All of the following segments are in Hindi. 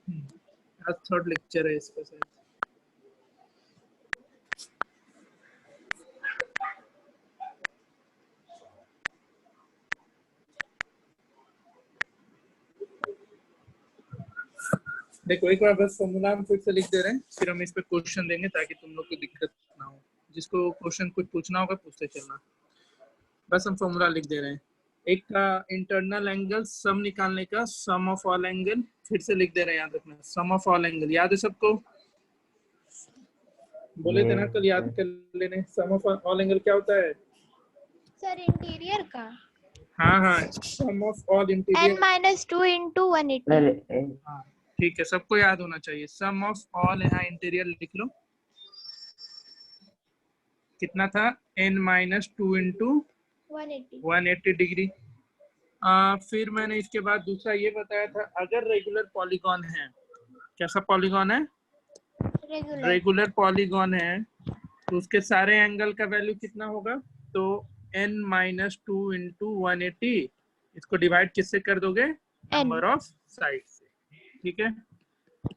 आज थर्ड लेक्चर है इसका शायद। देखो एक बार बस फॉर्मूला हम फिर से लिख दे रहे हैं, फिर हम इस पे क्वेश्चन देंगे ताकि तुम लोग को दिक्कत ना हो। जिसको क्वेश्चन कुछ पूछना होगा पूछते चलना। बस हम फॉर्मूला लिख दे रहे हैं। एक था इंटरनल एंगल सम निकालने का, सम ऑफ ऑल एंगल। फिर से लिख दे रहे हैं, याद रखना, सम ऑफ ऑल एंगल। याद है सबको? बोले थे ना कल, याद कर लेने। सम ऑफ ऑल एंगल क्या होता है सर? इंटीरियर का। हाँ हाँ, sum of all interior n-2 into 180। हाँ ठीक है, सबको याद होना चाहिए। सम ऑफ ऑल, यहाँ इंटीरियर लिख लो। कितना था? n-2 into 180 degree. फिर मैंने इसके बाद दूसरा ये बताया था, अगर रेगुलर पॉलीगॉन है, कैसा पॉलीगॉन है? रेगुलर पॉलीगॉन है, तो उसके सारे एंगल का वैल्यू कितना होगा? तो n-2 इंटू 180, इसको डिवाइड किससे कर दोगे? नंबर ऑफ साइड से। ठीक है।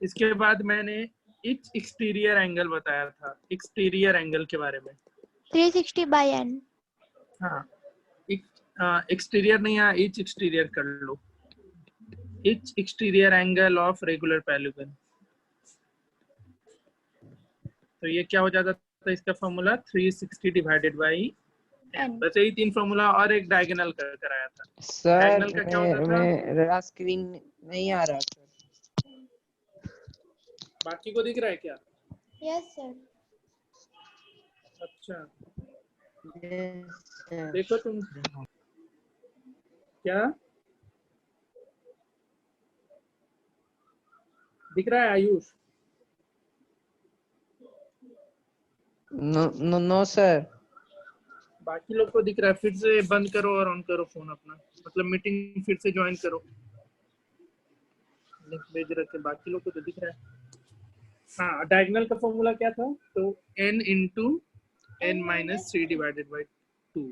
इसके बाद मैंने एक्सटीरियर एंगल बताया था, एक्सटीरियर एंगल के बारे में। 360 by n। हाँ, एक्सटीरियर नहीं, यहाँ ईच एक्सटीरियर कर लो। Each exterior angle of regular polygon. तो ये क्या हो जाता था इसका फॉर्मूला? 360 divided by n। बस यही तीन फॉर्मूला, और एक डायगोनल का कराया था। सर डायगोनल का क्या होता था? मेरा स्क्रीन नहीं आ रहा सर। बाकी को दिख रहा है क्या? Yes sir. अच्छा Yes, देखो तुम क्या दिख रहा है आयुष? No sir. बाकी लोग को दिख रहा है? फिर से बंद करो और ऑन करो फोन अपना, मतलब मीटिंग फिर से ज्वाइन करो। लिंक भेज रखे, बाकी लोग को तो दिख रहा है। हाँ, डायगोनल का फॉर्मूला क्या था? तो n into n-3 divided by 2।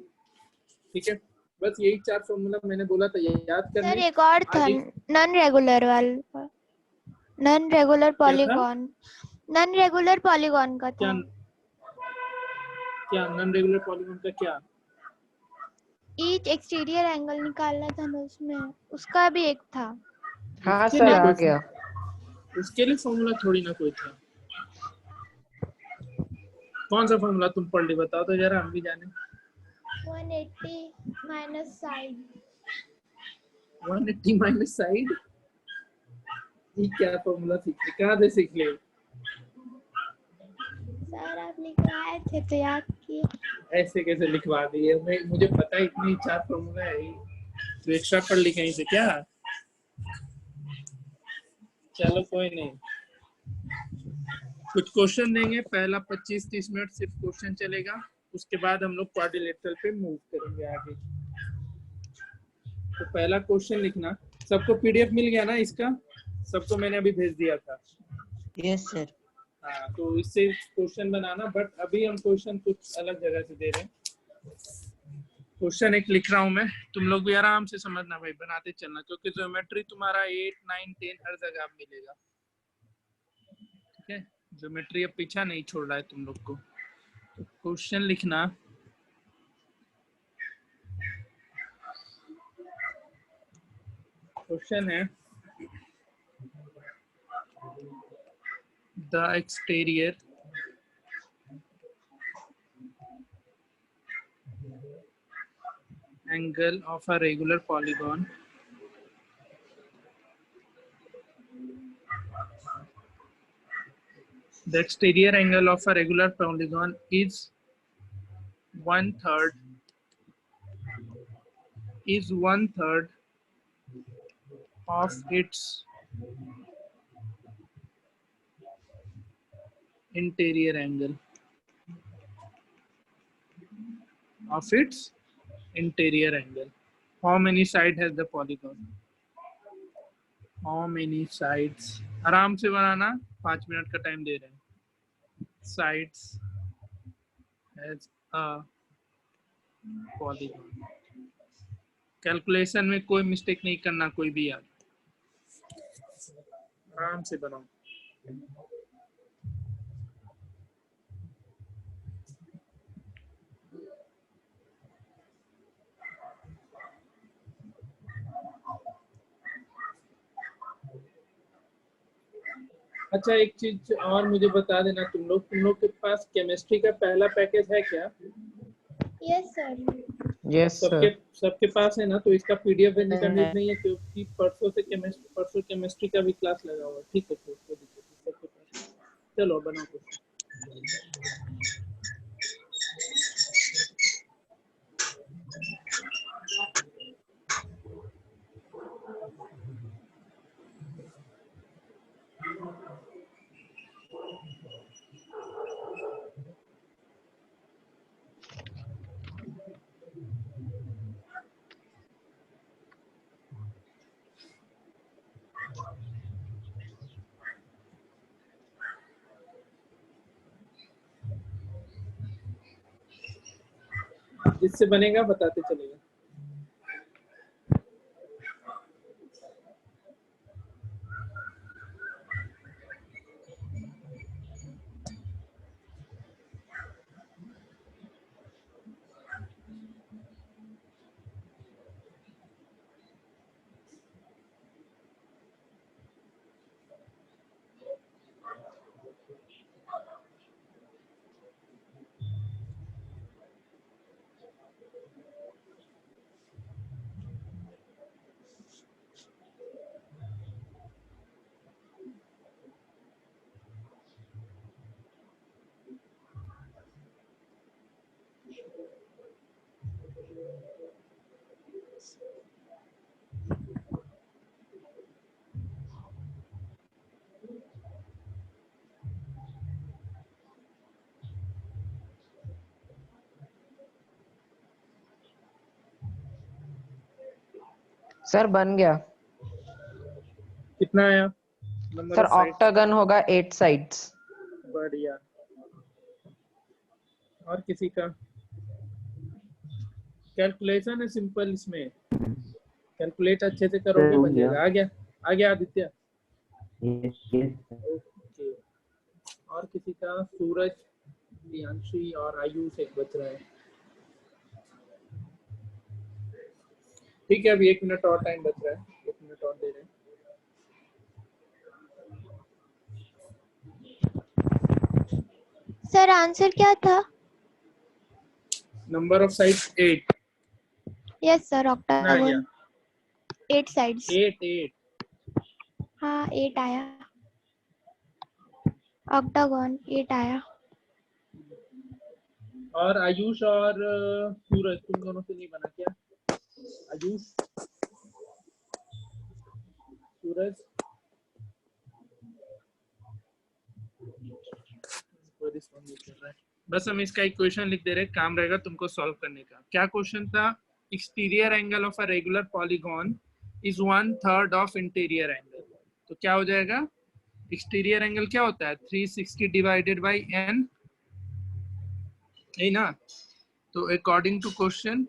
ठीक है, बस यही चार फॉर्मूला मैंने बोला था याद करने। सर एक और था, नॉन रेगुलर वाला, non regular polygon, non regular polygon का था। क्या नॉन रेगुलर पॉलीगॉन का क्या? ईच एक्सटीरियर एंगल निकालना था ना उसमें, उसका भी एक था। हाँ सर आ गया। उसके लिए फॉर्मूला थोड़ी ना कोई था। कौन सा फॉर्मूला तुम पढ़ ली, बताओ तो जरा, हम भी जाने। 180 माइनस साइड। 180 minus side? ये क्या फॉर्मूला सीखे, कहाँ से सीख ले? सर आप लिखवाए थे तो याद किए। ऐसे कैसे लिखवा दिए? मुझे पता है इतनी चार फॉर्मूला है, तो एक्स्ट्रा पढ़ ली कहीं से क्या? चलो कोई नहीं, कुछ क्वेश्चन देंगे। पहला 25-30 मिनट सिर्फ क्वेश्चन चलेगा, उसके बाद हम लोग क्वाड्रिलेटरल पे मूव करेंगे आगे। तो पहला क्वेश्चन लिखना। सबको पीडीएफ मिल गया ना इसका? सबको मैंने अभी भेज दिया था। Yes sir. हाँ, तो इससे क्वेश्चन बनाना, बट अभी हम क्वेश्चन कुछ अलग जगह से दे रहे हैं। क्वेश्चन एक लिख रहा हूँ मैं, तुम लोग भी आराम से समझना भाई, बनाते चलना, क्योंकि ज्योमेट्री तुम्हारा 8, 9, 10 हर जगह मिलेगा। ठीक है, ज्योमेट्री अब पीछा नहीं छोड़ रहा है तुम लोग को। तो क्वेश्चन लिखना। क्वेश्चन है, the exterior angle of a regular polygon the exterior angle of a regular polygon is 1/3 of its interior angle How many sides has the polygon? How many sides? आराम से बनाना, 5 मिनट का टाइम दे रहे हैं। Sides has a polygon. Calculation में कोई मिस्टेक नहीं करना कोई भी यार। आराम से बनाओ। अच्छा, एक चीज और मुझे बता देना, तुम लोग के पास केमिस्ट्री का पहला पैकेज है क्या? Yes sir. यस सबके सर। सबके पास है ना? तो इसका पीडीएफ भेजने का नीड नहीं है, क्योंकि परसों केमिस्ट्री का भी क्लास लगा हुआ है। ठीक है, तो कोई दिक्कत नहीं, सबके पास। चलो बनाओ कुछ। जिससे बनेगा बताते चलेगा। सर बन गया। कितना आया number sir of side? Octagon होगा 8 साइड्स। बढ़िया। और किसी का? कैलकुलेशन है सिंपल, इसमें कैलकुलेट अच्छे से करोगे बन जाएगा। आ गया आदित्य? ओके। और किसी का? सूरज, प्रियांशी और आयुष एक बच रहा है। ठीक है, अभी 1 मिनट और टाइम बच रहा है, 1 मिनट और दे रहे हैं। सर आंसर क्या था? Number of sides 8। Yes sir, कितना आ गया? Octagon 8 sides. 8। हाँ 8 आया। ऑक्टागोन 8 आया। और आयुष और सूरज, तुम दोनों से नहीं बना क्या? आयुष, सूरज, कोई रिस्पॉन्ड नहीं कर रहा है। बस हम इसका इक्वेशन लिख दे रहे हैं, काम रहेगा तुमको सॉल्व करने का। क्या क्वेश्चन था? Exterior angle of a regular polygon is 1/3 of interior angle. तो क्या हो जाएगा? एक्सटीरियर एंगल क्या होता है? 360 डिवाइडेड बाई n, है ना? तो according to question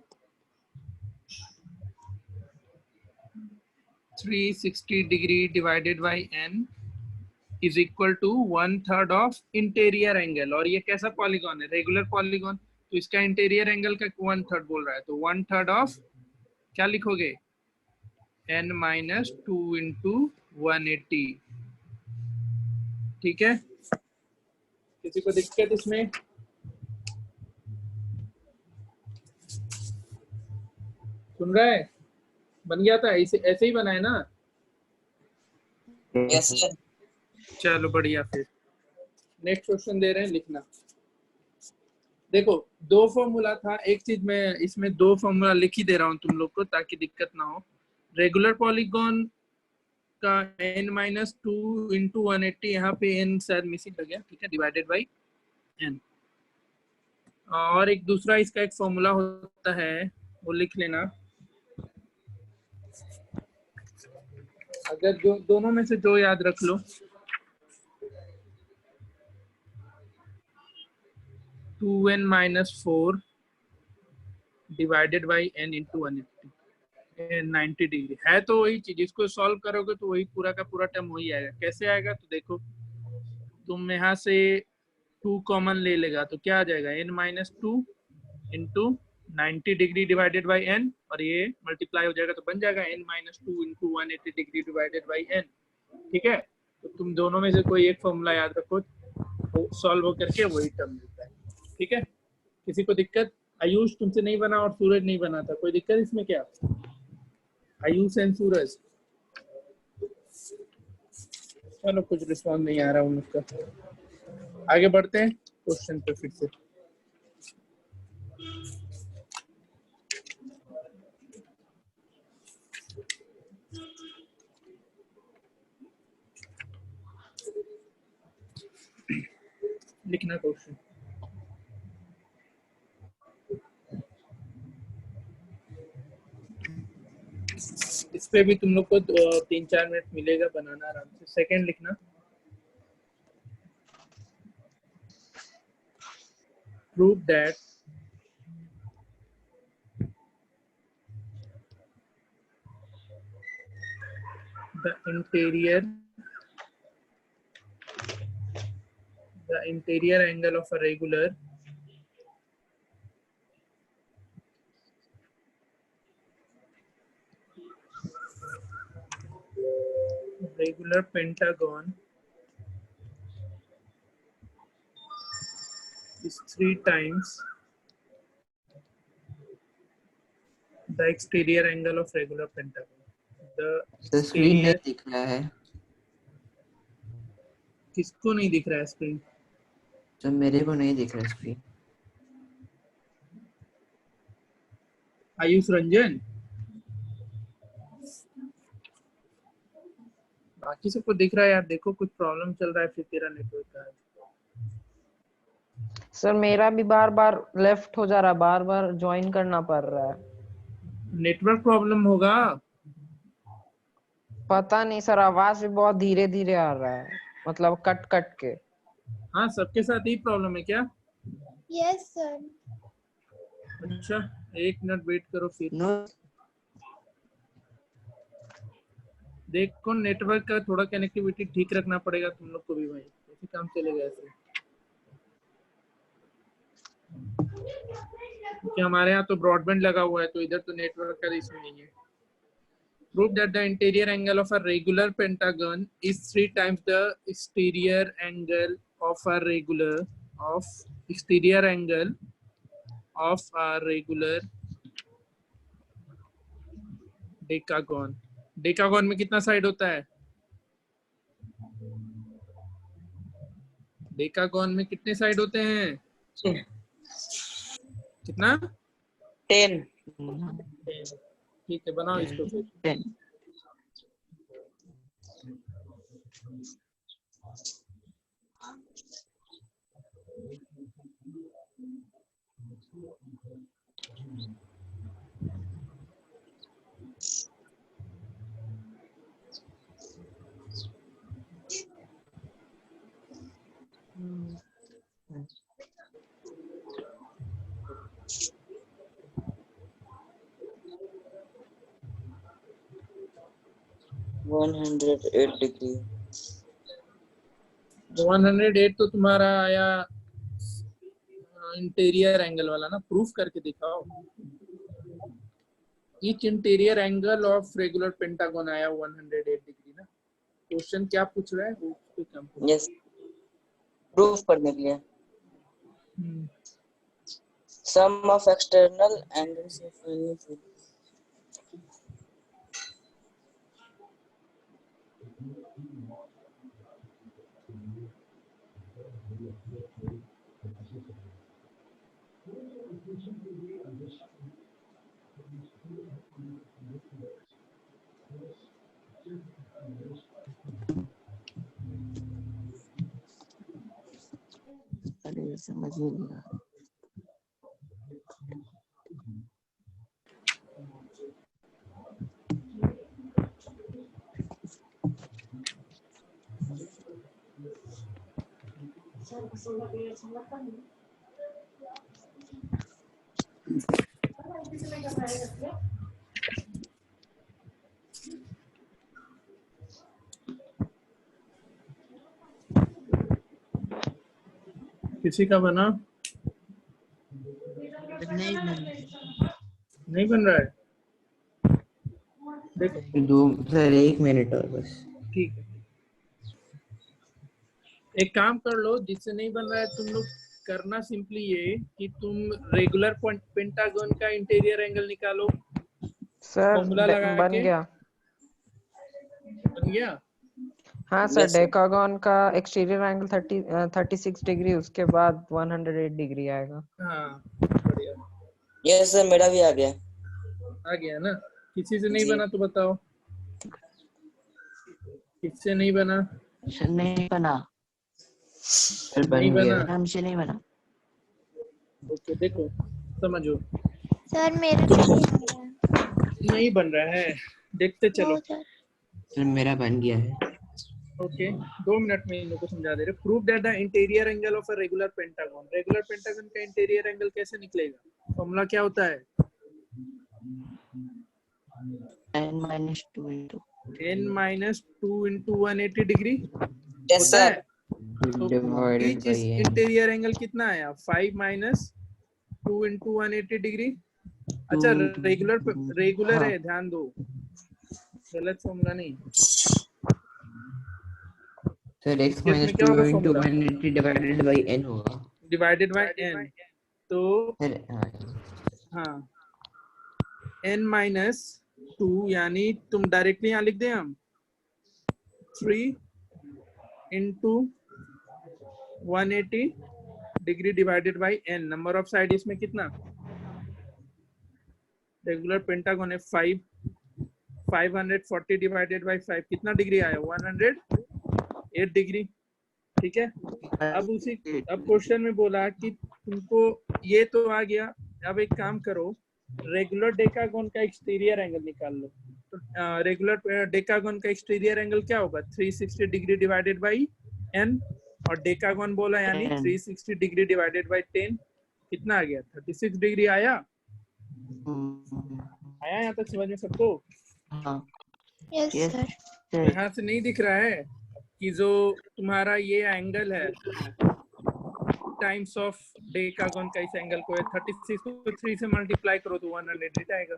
360 degree divided by n is equal to 1/3 of interior angle. और ये कैसा पॉलीगॉन है? रेगुलर पॉलीगॉन, तो इसका इंटीरियर एंगल का 1/3 बोल रहा है, तो 1/3 ऑफ क्या लिखोगे? n-2 into 180। ठीक है, किसी को दिक्कत इसमें? सुन रहा है? बन गया था, ऐसे ही बना है ना? Yes sir. चलो बढ़िया। फिर नेक्स्ट क्वेश्चन दे रहे हैं, लिखना। देखो, 2 फॉर्मूला था। एक चीज मैं इसमें 2 फॉर्मूला लिख ही दे रहा हूँ तुम लोग को, ताकि दिक्कत ना हो। रेगुलर पॉलीगॉन का n-2 इंटू 180, यहाँ पे n शायद मिसिंग हो गया, ठीक है, डिवाइडेड बाई n। और एक दूसरा इसका एक फॉर्मूला होता है, वो लिख लेना। अगर जो दोनों में से जो याद रख लो, 2n-4 divided by n into 180। 90 degree है तो वही चीज, इसको सॉल्व करोगे तो वही पूरा का पूरा टर्म वही आएगा। कैसे आएगा तो देखो, तुम यहाँ से 2 कॉमन ले लेगा तो क्या आ जाएगा, n-2 into 90 degree divided by n, और ये मल्टीप्लाई हो जाएगा तो बन जाएगा n-2 into 180 degree divided by n। ठीक है, तो तुम दोनों में से कोई एक फॉर्मूला याद रखो, तो सॉल्व हो करके वही टर्म मिलता है। ठीक है, किसी को दिक्कत? आयुष तुमसे नहीं बना और सूरज नहीं बना था, कोई दिक्कत इसमें क्या? आयुष एंड सूरज, चलो कुछ रिस्पॉन्स नहीं आ रहा उनका। आगे बढ़ते हैं क्वेश्चन पे फिर से। लिखना क्वेश्चन। इस पे भी तुम लोग को 3-4 मिनट मिलेगा बनाना आराम से। सेकंड लिखना, prove that the interior angle of a regular pentagon is 3 times the exterior angle of regular pentagon. The screen नहीं exterior, दिख रहा है, किसको नहीं दिख रहा है स्क्रीन? तो मेरे को नहीं दिख रहा स्क्रीन। आयुष रंजन, बाकी सबको दिख रहा है यार। देखो कुछ प्रॉब्लम चल रहा है फिर तेरा नेटवर्क का। सर मेरा भी बार बार लेफ्ट हो जा रहा है, बार बार ज्वाइन करना पड़ रहा है। नेटवर्क प्रॉब्लम होगा। पता नहीं सर, आवाज भी बहुत धीरे धीरे आ रहा है, मतलब कट कट के। हाँ, सबके साथ ही प्रॉब्लम है क्या? Yes sir. अच्छा, 1 मिनट वेट करो फिर। नो देखो नेटवर्क का थोड़ा कनेक्टिविटी ठीक रखना पड़ेगा तुम लोग को भी भाई, ऐसे काम चलेगा ऐसे। क्योंकि हमारे यहाँ तो ब्रॉडबैंड लगा हुआ है तो इधर तो नेटवर्क का इशू नहीं है। Prove that the interior angle of a regular pentagon is 3 times the exterior angle of a regular decagon. डेकागोन में कितना साइड होता है? डेकागोन में कितने साइड होते हैं? कितना? 10। ठीक है, बनाओ इसको फिर। 10 108 डिग्री। 108 तो तुम्हारा आया इंटीरियर एंगल वाला ना, प्रूफ करके दिखाओ। Each interior angle of regular pentagon आया 108 डिग्री ना। क्वेश्चन क्या पूछ रहा है? यस, प्रूफ करने के लिए sum of external angles of any film. अरे समझ ही नहीं आ रहा। किसी का बना? नहीं बन रहा है। देखो 2 सर 1 मिनट और बस। ठीक है, एक काम कर लो, जिससे नहीं बन रहा है तुम लोग करना सिंपली ये कि तुम रेगुलर पेंटागन का इंटीरियर एंगल निकालो सर फॉर्मूला लगा बन के। गया। बन गया? हाँ सर, Yes, sir. डेकागन का एक्सटीरियर एंगल 36 डिग्री, उसके बाद 108 डिग्री आएगा। हाँ बढ़िया, Yes, sir. मेरा भी आ गया। आ गया ना? किसी से नहीं जी। बना तो बताओ, किससे नहीं बना? सर नहीं बना, सर नहीं बन बना? गया, हमसे नहीं बना। ओके देखो, समझो, सर मेरा भी नहीं आ रहा है। नहीं बन रहा है, देखते चलो। No sir. सर मेरा बन गया है। ओके 2 मिनट में इन लोगों को समझा दे रहे। Prove that the interior angle of a regular pentagon. Regular pentagon का इंटीरियर एंगल कैसे निकलेगा? फॉर्मूला क्या होता है? n-2 into n-2 into 180 degree Yes, होता sir. है। तो divided each by n। Interior angle कितना आया? 5 minus 2 into 180 डिग्री। अच्छा रेगुलर हाँ है, ध्यान दो, गलत फॉर्मूला नहीं। सर इस x केस में minus क्या 2 होगा into formula? 180 divided by n होगा। Divided by n। तो सर हाँ हाँ n minus 2, यानी तुम डायरेक्टली यहाँ लिख दें हम 3 into 180 degree divided by n। Number of side इसमें कितना? रेगुलर पेंटागन है 5, 540 डिवाइडेड बाय 5 कितना डिग्री आया? 108 डिग्री। ठीक है, अब क्वेश्चन में बोला कि तुमको ये तो आ गया। अब एक काम करो, रेगुलर डेकागन का एक्सटीरियर एंगल निकाल लो। तो रेगुलर डेकागन का एक्सटीरियर एंगल क्या होगा? 360 डिग्री डिवाइडेड बाई n, और डेकागन बोला यानी 360 डिग्री डिवाइडेड बाई 10 कितना आ गया? 36 डिग्री आया। आया यहाँ तक समझ में सबको? हाँ यस yes सर। सर। यहाँ से नहीं दिख रहा है कि जो तुम्हारा ये एंगल है टाइम्स ऑफ डेकागन का इस एंगल को 36 को 3 से मल्टीप्लाई करो तो 108 आएगा।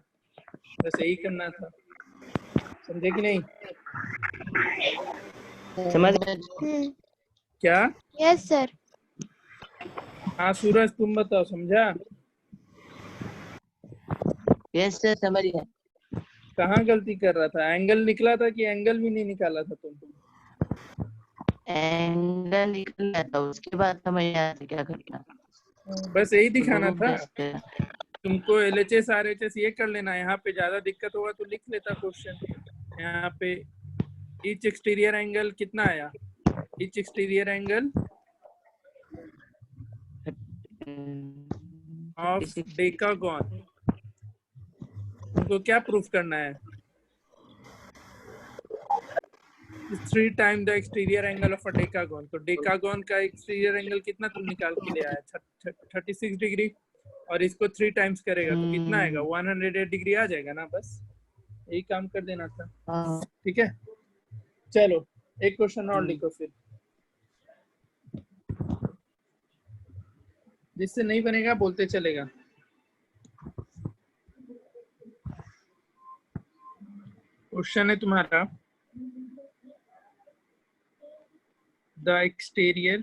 बस यही करना था, समझे कि नहीं? समझ क्या? Yes sir. हाँ सूरज तुम बताओ, समझा? यस सर समझ गया। कहाँ गलती कर रहा था? एंगल निकला था कि एंगल भी नहीं निकाला था तुम? एंगल निकल गया था, उसके बाद समझ आया था क्या करना। बस यही दिखाना Prove था this। तुमको। LHS RHS ये कर लेना, यहाँ पे ज्यादा दिक्कत होगा तो लिख लेता क्वेश्चन। यहाँ पे ईच एक्सटीरियर एंगल कितना आया? Each exterior angle of decagon. तुमको क्या प्रूफ करना है? 3 time the exterior angle of a decagon. तो डेकागन का एक्सटीरियर एंगल कितना तुम निकाल के ले आया? 36 डिग्री, और इसको 3 टाइम्स करेगा तो कितना आएगा? 108 डिग्री आ जाएगा ना। बस यही काम कर देना था। ठीक है, चलो एक क्वेश्चन और लिखो फिर। जिससे नहीं बनेगा बोलते चलेगा। क्वेश्चन है तुम्हारा, the exterior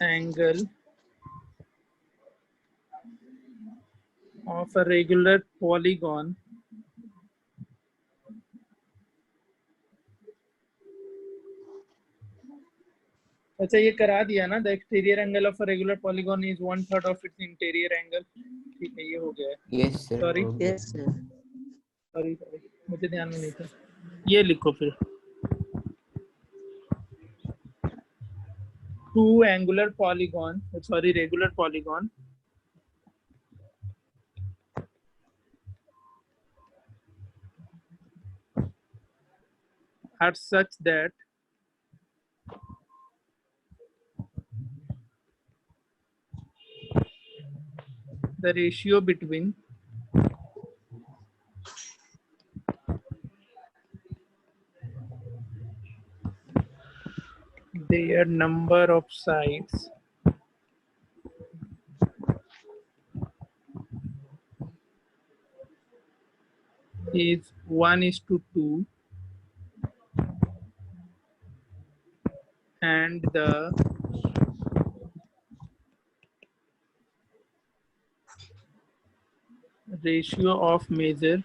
angle of a regular polygon अच्छा ये करा दिया ना? The exterior angle of a regular polygon is 1/3 of its interior angle. ठीक है, ये हो गया है। Yes sir. Sorry yes sir. Sorry मुझे ध्यान में नहीं था। ये लिखो फिर, two angular polygon, sorry regular polygon are such that the ratio between their number of sides is 1:2 and the ratio of measure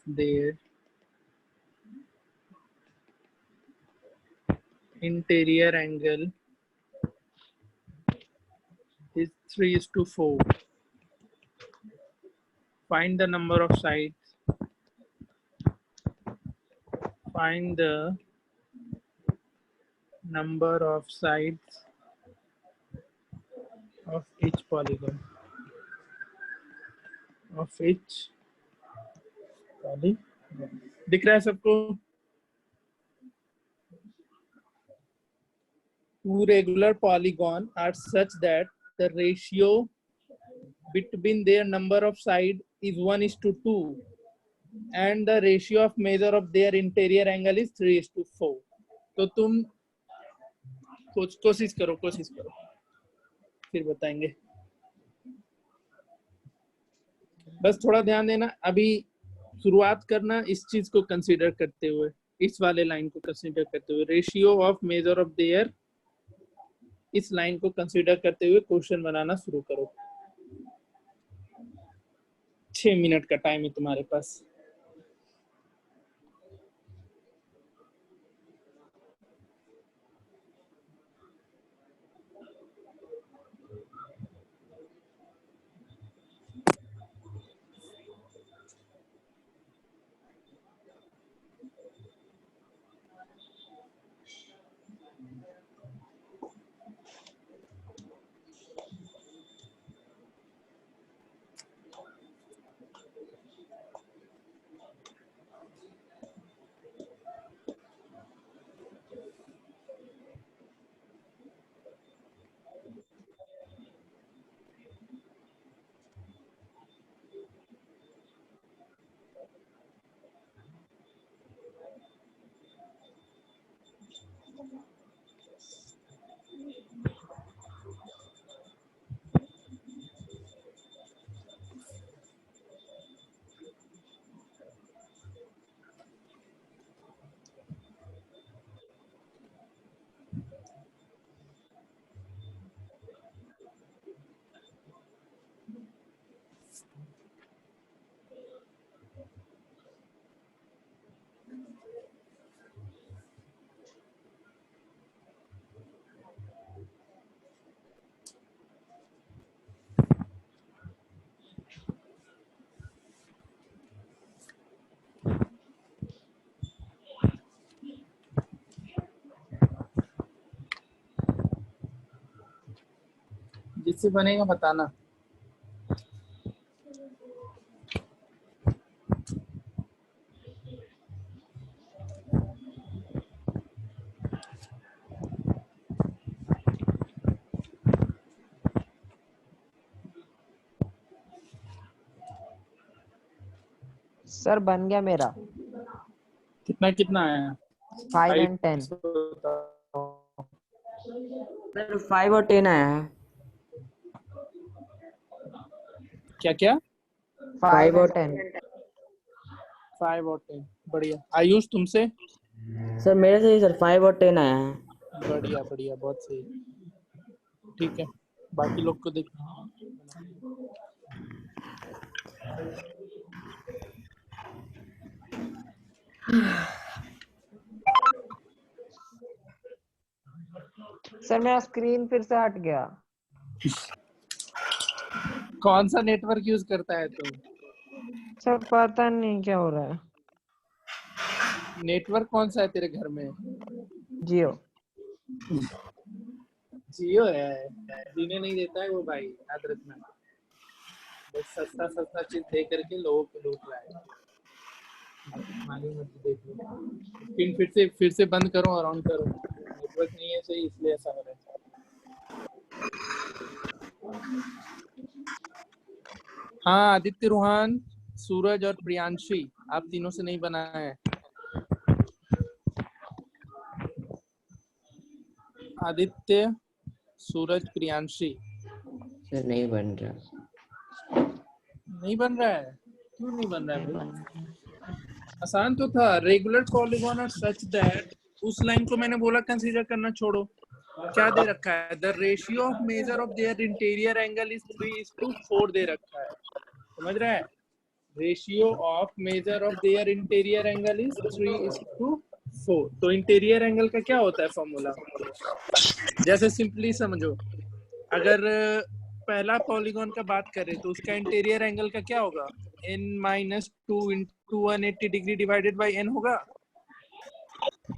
their interior angle is 3:4. Find the number of sides. Find the number of sides of each polygon. Of each polygon. दिख रहा है सबको? Two regular polygons are such that the ratio between their number of sides is 1:2 and the ratio of measure of their interior angle is 3:4. तो तुम कोशिश करो फिर बताएंगे। बस थोड़ा ध्यान देना, अभी शुरुआत करना इस चीज को कंसीडर करते हुए, इस वाले लाइन को कंसीडर करते हुए, ratio of measure of their, इस लाइन को कंसीडर करते हुए क्वेश्चन बनाना शुरू करो। 6 मिनट का टाइम है तुम्हारे पास। जिससे बनेगा बताना। सर बन गया मेरा। कितना कितना आया? 5 and 10। सर 5 और 10 आया है। क्या क्या? 5 और 10। 5 और 10, बढ़िया। आयुष तुमसे? सर मेरे से ही सर 5 और 10 आया है। बढ़िया बढ़िया, बहुत सही, ठीक है। बाकी लोग को देख। सर मेरा स्क्रीन फिर से हट गया। कौन सा नेटवर्क यूज करता है तुम? सर पता नहीं क्या हो रहा है। नेटवर्क कौन सा है तेरे घर में? जियो। जियो है? जीने नहीं देता है वो भाई, याद रखना। बस सस्ता सस्ता चीज दे करके लोगों को लूट रहा है। देख लो, पिन फिर से बंद करो और ऑन करो। नेटवर्क नहीं है सही, इसलिए ऐसा हो रहा है। हाँ, आदित्य, रूहान, सूरज और प्रियांशी, आप तीनों से नहीं बना है। आदित्य, सूरज, प्रियांशी। सर नहीं बन रहा। नहीं बन रहा है? क्यों नहीं बन रहा है नहीं भाई? बन- आसान तो था। Regular polygon are such that, उस लाइन को मैंने बोला कंसीडर करना छोड़ो। क्या दे रखा है? The ratio of measure of their interior angle is 3:4 दे रखा है। समझ रहा है? Ratio of measure of their interior angle is 3:4। तो इंटीरियर एंगल का क्या होता है फॉर्मूला? जैसे सिंपली समझो, अगर पहला पॉलीगॉन का बात करें तो उसका इंटीरियर एंगल का क्या होगा? n-2 into 180 degree divided by n होगा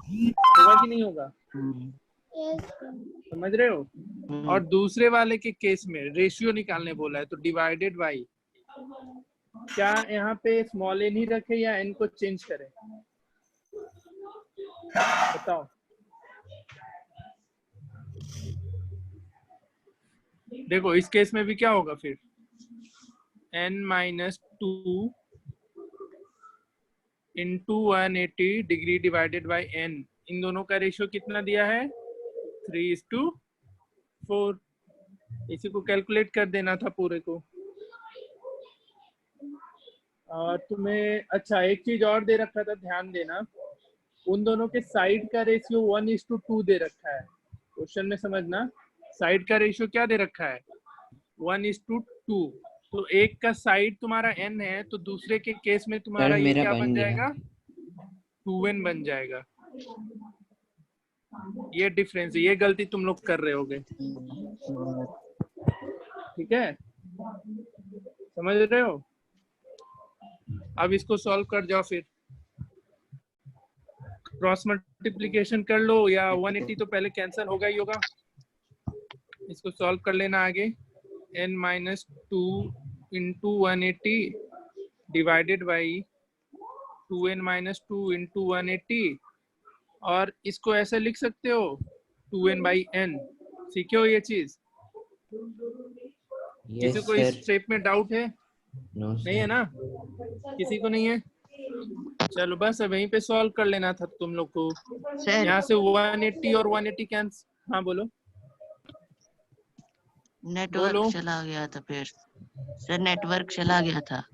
कि नहीं होगा? समझ रहे हो? और दूसरे वाले के केस में रेशियो निकालने बोला है तो डिवाइडेड बाई, क्या यहाँ पे स्मॉल n ही रखे या n को चेंज करें? बताओ। देखो इस केस में भी क्या होगा फिर? n-2 into 180 degree divided by n, इन दोनों का रेशियो कितना दिया है? 3:4। इसी को कैलकुलेट कर देना था पूरे को। और तुम्हें अच्छा एक चीज और दे रखा था, ध्यान देना, उन दोनों के साइड का रेशियो 1:2 दे रखा है। क्वेश्चन में समझना, साइड का रेशियो क्या दे रखा है? 1:2। तो एक का साइड तुम्हारा n है तो दूसरे के केस में तुम्हारा ये मेरा क्या बन बन गया। जाएगा? 2n बन जाएगा। ये डिफरेंस, ये गलती तुम लोग कर रहे होगे। ठीक है, समझ रहे हो? अब इसको सॉल्व कर जाओ। फिर क्रॉस मल्टीप्लिकेशन कर लो, या 180 तो पहले कैंसिल होगा ही होगा। इसको सॉल्व कर लेना आगे। n-2 into 180 divided by 2n-2 into 180, और इसको ऐसे लिख सकते हो 2n/n। सीखे हो ये चीज? यस किसी को इस सर। स्टेप में डाउट है? नो नहीं है ना? किसी को नहीं है? चलो बस अब यहीं पे सॉल्व कर लेना था तुम लोग को। सर यहाँ से 180 और 180 कैंसिल। हाँ बोलो। नेटवर्क बोलो। चला गया था फिर। सर नेटवर्क चला गया था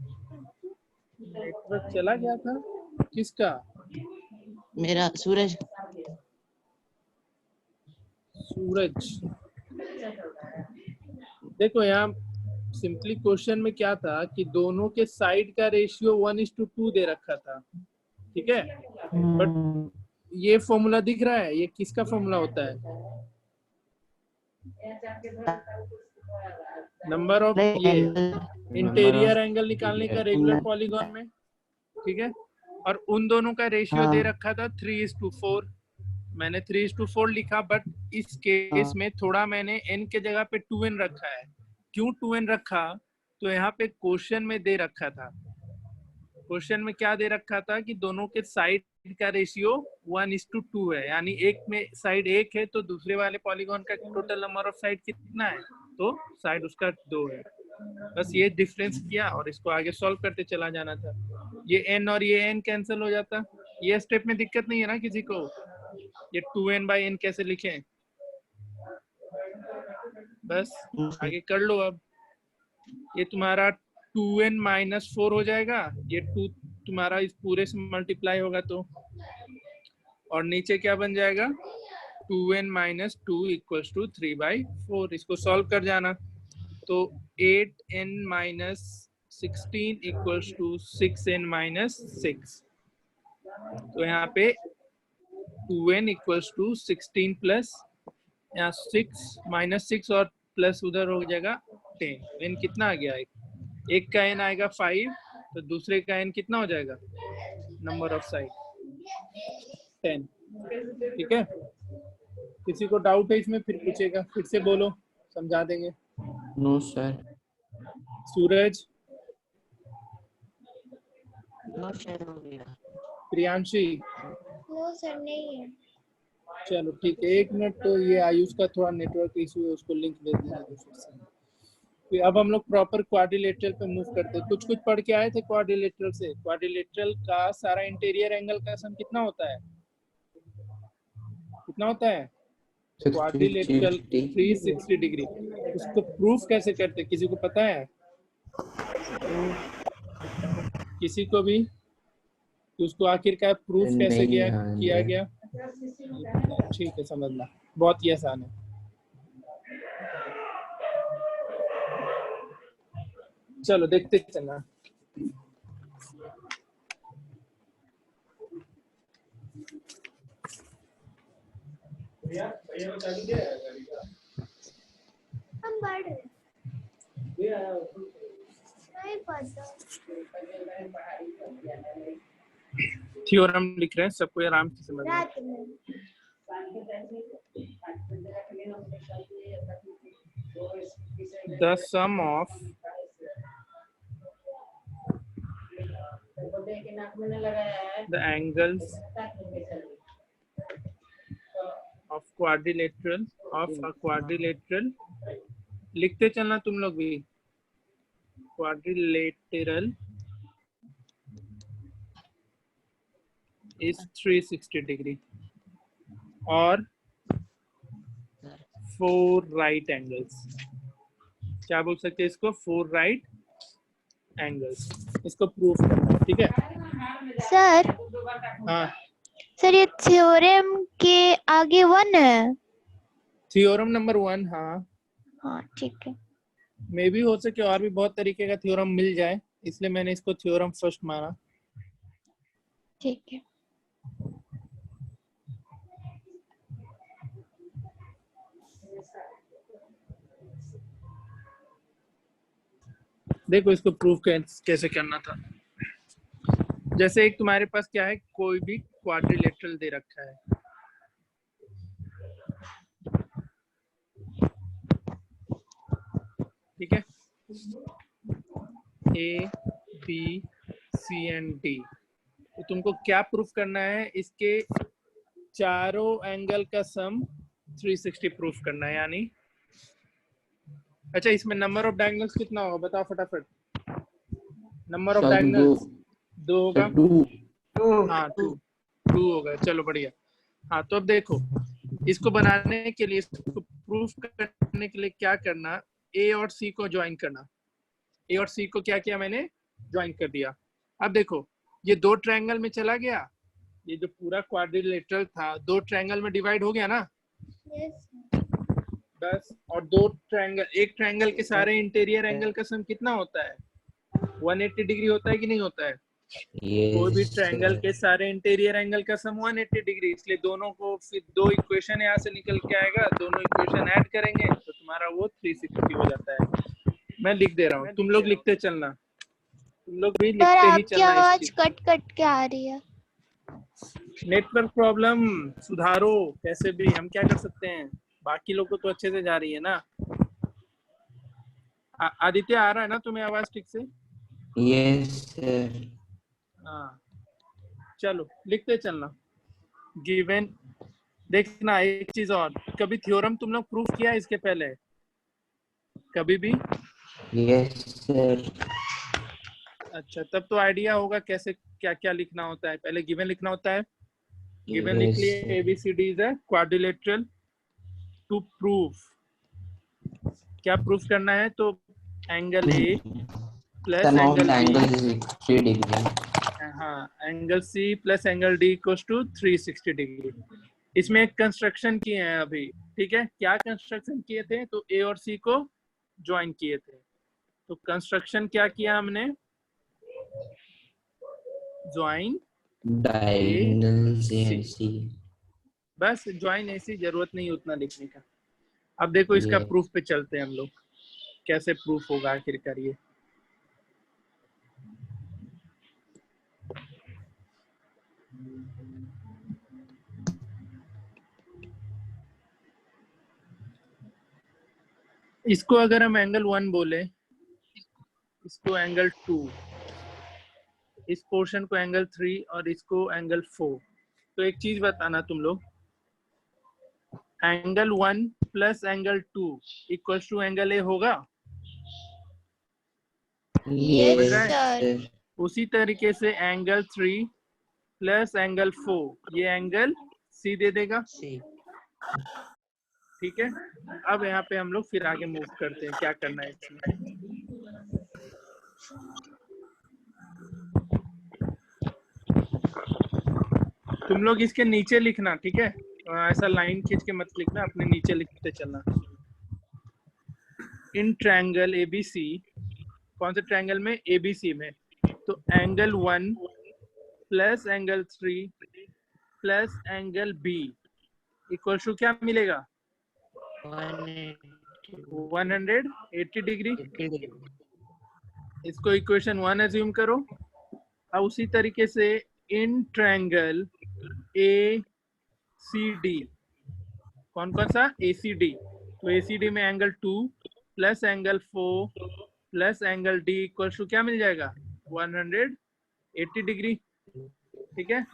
नेटवर्क चला गया था? किसका? मेरा। सूरज। सूरज। देखो यहाँ सिंपली क्वेश्चन में क्या था कि दोनों के साइड का रेशियो 1:2 दे रखा था। ठीक है, बट ये फॉर्मूला दिख रहा है, ये किसका फॉर्मूला होता है? नंबर ऑफ ये इंटीरियर एंगल निकालने का रेगुलर पॉलीगॉन में। ठीक है, और उन दोनों का रेशियो दे रखा था 3:4। मैंने 3:4 लिखा, बट इस केस में थोड़ा मैंने n के जगह पे 2n रखा है। क्यों 2n रखा? तो यहाँ पे क्वेश्चन में दे रखा था, क्वेश्चन में क्या दे रखा था कि दोनों के साइड का रेशियो 1:2 है, यानी एक में साइड 1 है तो दूसरे वाले पॉलीगॉन का टोटल नंबर ऑफ साइड कितना है? तो साइड उसका 2 है। बस ये डिफरेंस किया और इसको आगे सॉल्व करते चला जाना था। ये n और ये n कैंसिल हो जाता। ये स्टेप में दिक्कत नहीं है ना किसी को? ये 2n/n कैसे लिखें? बस आगे कर लो। अब ये तुम्हारा 2n-4 हो जाएगा, ये 2 तुम्हारा इस पूरे से मल्टीप्लाई होगा तो, और नीचे क्या बन जाएगा? 2n-2 equals to 3/4। इसको सॉल्व कर जाना तो 8n-16 इक्वल्स टू 6n-6। तो यहाँ पे 2n इक्वल्स टू 16 प्लस यहाँ 6 और प्लस उधर हो जाएगा 10। n कितना आ गया? एक का n आएगा 5, तो दूसरे का n कितना हो जाएगा? Number of side 10। ठीक है, किसी को डाउट है इसमें? फिर पूछेगा, फिर से बोलो, समझा देंगे। No sir. Suraj, no sir हो गया। प्रियांशी। नो सर नहीं है। चलो ठीक है, 1 मिनट। तो ये आयुष का थोड़ा नेटवर्क इशू है, उसको लिंक भेज देना दूसरे से। फिर अब हम लोग प्रॉपर क्वाड्रिलेटरल पे मूव करते हैं। कुछ कुछ पढ़ के आए थे क्वाड्रिलेटरल से। क्वाड्रिलेटरल का सारा इंटीरियर एंगल का सम कितना होता है? कितना होता है? क्वाड्रिलेटरल 360 डिग्री, उसको प्रूफ कैसे करते, किसी को पता है? किसी को भी? तो उसको आखिरकार प्रूफ कैसे किया गया? ठीक है, समझना बहुत ही आसान है। चलो देखते चलना। हम बढ़ रहे नहीं पता। थ्योरम लिख रहे हैं, सबको आराम से समझना। रात में The sum of the angles of a quadrilateral, लिखते चलना तुम लोग भी, quadrilateral is 360 डिग्री और 4 राइट एंगल्स। क्या बोल सकते हैं इसको? 4 राइट एंगल्स। इसको प्रूफ करना है, ठीक है सर। हाँ, सर ये थ्योरम के आगे 1 है। Theorem number 1। हाँ हाँ ठीक है। मे भी हो सके और भी बहुत तरीके का थ्योरम मिल जाए, इसलिए मैंने इसको थ्योरम फर्स्ट माना। ठीक है। देखो इसको प्रूफ कैसे करना था। जैसे एक तुम्हारे पास क्या है, कोई भी क्वाड्रिलेटरल दे रखा है, ठीक है, A, B, C and D। तो तुमको क्या प्रूफ करना है? इसके चारों एंगल का सम 360 प्रूफ करना है। यानी अच्छा, इसमें नंबर ऑफ डायगोनल्स कितना होगा बताओ फटाफट। नंबर ऑफ डायगोनल्स 2 होगा। हाँ 2 होगा। चलो बढ़िया। हाँ तो अब देखो, इसको बनाने के लिए, इसको प्रूफ करने के लिए क्या करना, ए और सी को ज्वाइन करना। ए और सी को क्या किया मैंने? ज्वाइन कर दिया। अब देखो ये 2 ट्रायंगल में चला गया, ये जो पूरा क्वाड्रिलेटरल था 2 ट्रायंगल में डिवाइड हो गया ना। बस, और 2 ट्रायंगल, एक ट्रायंगल के सारे इंटीरियर एंगल का सम कितना होता है? 180 डिग्री होता है कि नहीं होता है? कोई भी ट्रायंगल के सारे इंटीरियर एंगल का सम 180 डिग्री, इसलिए दोनों को फिर 2 इक्वेशन यहाँ से निकल के आएगा, दोनों इक्वेशन ऐड करेंगे तो तुम्हारा वो 360 हो जाता है। मैं लिख दे रहा हूँ, तुम लोग लिखते चलना, तुम लोग भी लिखते ही आपकी चलना। आवाज कट के आ रही है। नेटवर्क प्रॉब्लम सुधारो कैसे भी, हम क्या कर सकते हैं? बाकी लोग को तो अच्छे से जा रही है ना। आदित्य आ रहा है ना तुम्हें आवाज ठीक से? Yes sir. हाँ चलो लिखते चलना। गिवन, देखना एक चीज और, कभी थ्योरम तुम लोग प्रूफ किया है इसके पहले कभी भी? Yes sir. अच्छा, तब तो आइडिया होगा कैसे क्या क्या लिखना होता है। पहले गिवन लिखना होता है, गिवन लिख लिए ABCD is a quadrilateral. To proof, क्या प्रूफ करना है? तो angle A plus angle B, हाँ angle C plus angle D equals to 360 degree. इसमें एक कंस्ट्रक्शन किए हैं अभी, ठीक है। क्या कंस्ट्रक्शन किए थे? तो A और C को ज्वाइन किए थे। तो कंस्ट्रक्शन क्या किया हमने? Join diagonal AC। बस ज्वाइन AC, जरूरत नहीं उतना लिखने का। अब देखो इसका प्रूफ पे चलते हैं हम लोग, कैसे प्रूफ होगा आखिरकार ये। इसको अगर हम एंगल 1 बोले, इसको एंगल 2, इस पोर्शन को एंगल 3 और इसको एंगल 4, तो एक चीज बताना तुम लोग, angle 1 plus angle 2 equals to angle A होगा? Yes sir. उसी तरीके से एंगल 3 प्लस एंगल 4 ये एंगल C दे देगा। ठीक है, अब यहाँ पे हम लोग फिर आगे मूव करते हैं, क्या करना है इसमें। तुम लोग इसके नीचे लिखना, ठीक है, ऐसा लाइन खींच के मत लिखना, अपने नीचे लिखते चलना। इन ट्रायंगल एबीसी, कौन से ट्रायंगल में? एबीसी में। तो angle 1 plus angle 3 plus angle B equal to क्या मिलेगा? 180 डिग्री। इसको इक्वेशन 1 एज्यूम करो। अब उसी तरीके से in triangle A C D, कौन कौन सा? A C D. तो ए सी डी में angle 2 plus angle 4 plus angle D equal to क्या मिल जाएगा? 180 डिग्री। ठीक है,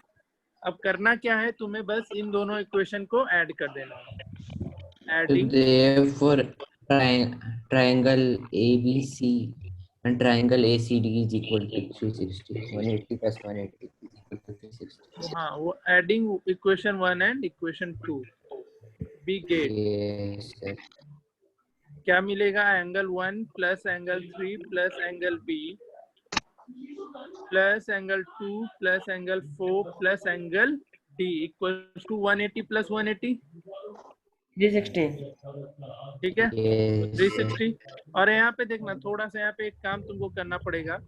अब करना क्या है तुम्हें? बस इन दोनों इक्वेशन को ऐड कर देना है। So therefore, triangle ABC and triangle ACD is equal to 360. 180 plus 180 is equal to 360. हाँ, वो adding equation 1 and equation 2 we get. Yes, sir. क्या मिलेगा? Angle 1 plus angle 3 plus angle B plus angle 2 plus angle 4 plus angle D equal to 180 plus 180 360। ठीक है, Yes, 360। और यहाँ पे देखना, थोड़ा सा यहाँ पे एक काम तुमको करना पड़ेगा।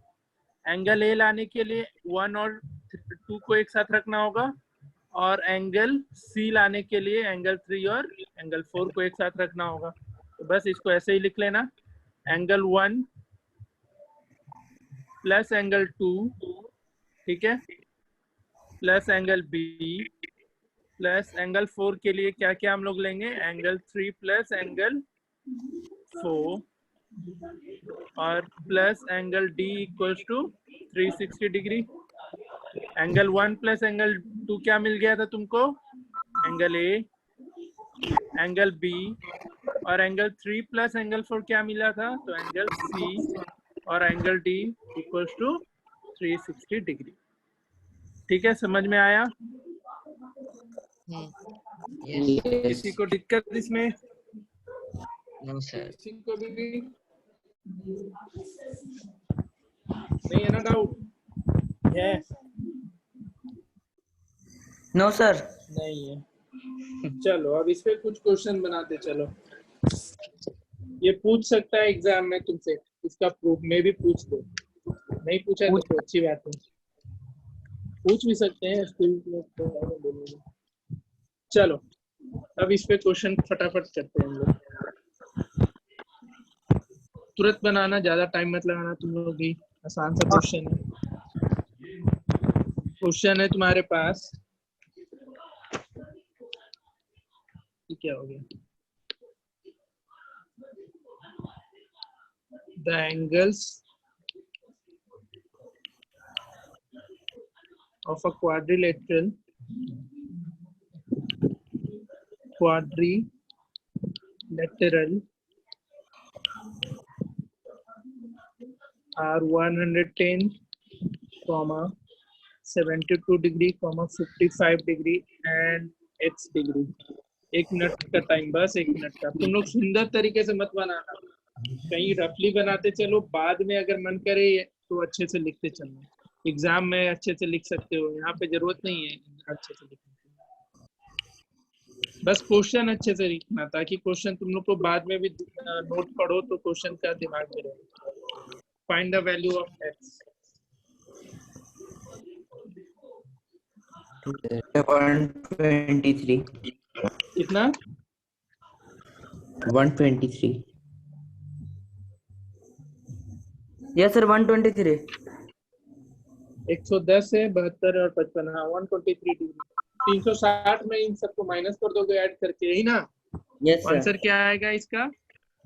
एंगल ए लाने के लिए 1 और 2 को एक साथ रखना होगा, और एंगल सी लाने के लिए एंगल 3 और एंगल 4 को एक साथ रखना होगा। तो बस इसको ऐसे ही लिख लेना, एंगल 1 प्लस एंगल 2, ठीक है, plus angle B plus angle 4 के लिए क्या क्या हम लोग लेंगे? एंगल 3 प्लस एंगल 4 और plus angle D equals to 360 degree. Angle 1 plus angle 2 क्या मिल गया था तुमको? एंगल ए, एंगल बी, और एंगल 3 प्लस एंगल 4 क्या मिला था? तो एंगल सी, और angle D equals to 360 degree. ठीक है, समझ में आया? yes. किसी को दिक्कत इसमें? No, sir. किसी को भी नहीं है ना डाउट? है? No sir. नहीं है। चलो अब इस पे कुछ क्वेश्चन बनाते चलो। ये पूछ सकता है एग्जाम में तुमसे, इसका प्रूफ में भी पूछ दो। नहीं पूछा तो अच्छी बात है, पूछ भी सकते हैं स्कूल में। चलो अब इस पे क्वेश्चन फटाफट करते हैं हम लोग। तुरंत बनाना, ज्यादा टाइम मत लगाना तुम लोग भी। आसान सा क्वेश्चन है। क्वेश्चन है तुम्हारे पास, क्या हो गया? The angles of a quadrilateral are 110, 72 degree, 55 degree and x degree। 1 minute का टाइम, बस 1 मिनट का। तुम लोग सुंदर तरीके से मत बनाना, कहीं रफली बनाते चलो, बाद में अगर मन करे तो अच्छे से लिखते चलना। एग्जाम में अच्छे से लिख सकते हो, यहाँ पे जरूरत नहीं है अच्छे से लिखने की। बस क्वेश्चन अच्छे से लिखना, ताकि क्वेश्चन तुम लोग को बाद में भी नोट पढ़ो तो क्वेश्चन का दिमाग में रहे। Find the value of x। 123. कितना? 123. Yes sir 123। 110 है, 72 और 55। हाँ 123 डिग्री। 360 में इन सबको माइनस कर दोगे ऐड करके, यही ना? यस आंसर क्या आएगा इसका?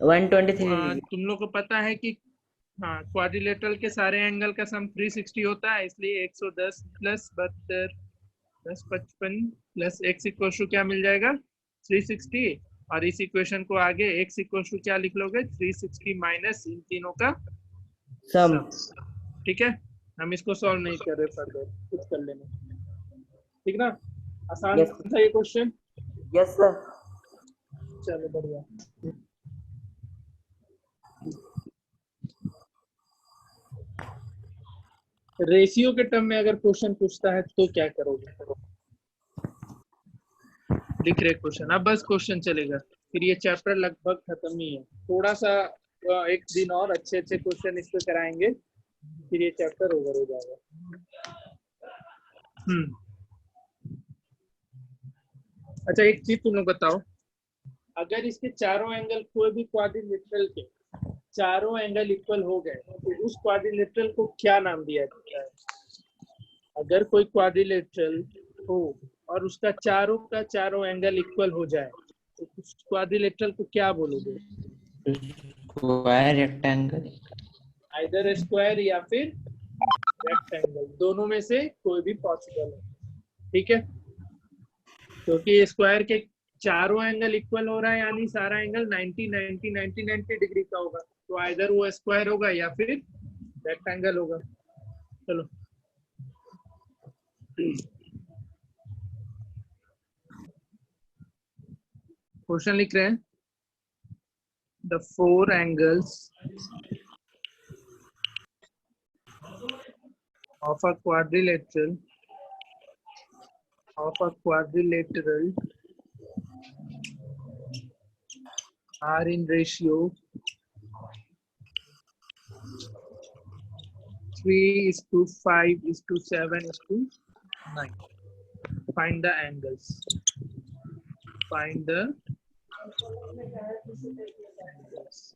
123। तुम लोग को पता है कि हाँ क्वाड्रिलेटरल के सारे एंगल का सम 360 होता है, इसलिए 110 plus 72 plus 55 plus x equal to क्या मिल जाएगा? 360। और इस इक्वेशन को आगे x इक्वल टू क्या लिख लोगे? 360 माइनस इन तीनों का सम। ठीक है, हम इसको सॉल्व नहीं कर रहे, फर्दर कुछ कर लेना। ठीक ना? आसान था ये क्वेश्चन? Yes sir. चलो बढ़िया। रेशियो के टर्म में अगर क्वेश्चन पूछता है तो क्या करोगे? लिख रहे क्वेश्चन, अब बस क्वेश्चन चलेगा, फिर ये चैप्टर लगभग खत्म ही है। थोड़ा सा एक दिन और अच्छे क्वेश्चन इस पे कराएंगे, फिर ये चैप्टर ओवर हो जाएगा। अच्छा एक चीज तुम लोग बताओ, अगर इसके चारों एंगल कोई भी क्वाड्रिलेटरल के चारों एंगल इक्वल हो गए तो उस क्वाड्रिलेटरल को क्या नाम दिया जाता है? अगर कोई क्वाड्रिलेटरल हो और उसका चारों का चारों एंगल इक्वल हो जाए तो उस क्वाड्रिलेटरल को क्या बोलोगे? स्क्वायर, रेक्टेंगल, आइदर स्क्वायर या फिर रेक्टेंगल, दोनों में से कोई भी पॉसिबल है। ठीक है, क्योंकि स्क्वायर के चारों एंगल इक्वल हो रहा है यानी सारा एंगल 90 90 90 90 डिग्री का होगा, तो आइदर वो स्क्वायर होगा या फिर रेक्टेंगल होगा। चलो क्वेश्चन लिख रहे हैं, the four angles of a quadrilateral are in ratio 3:5:7:9. Find the angles. Find the angles.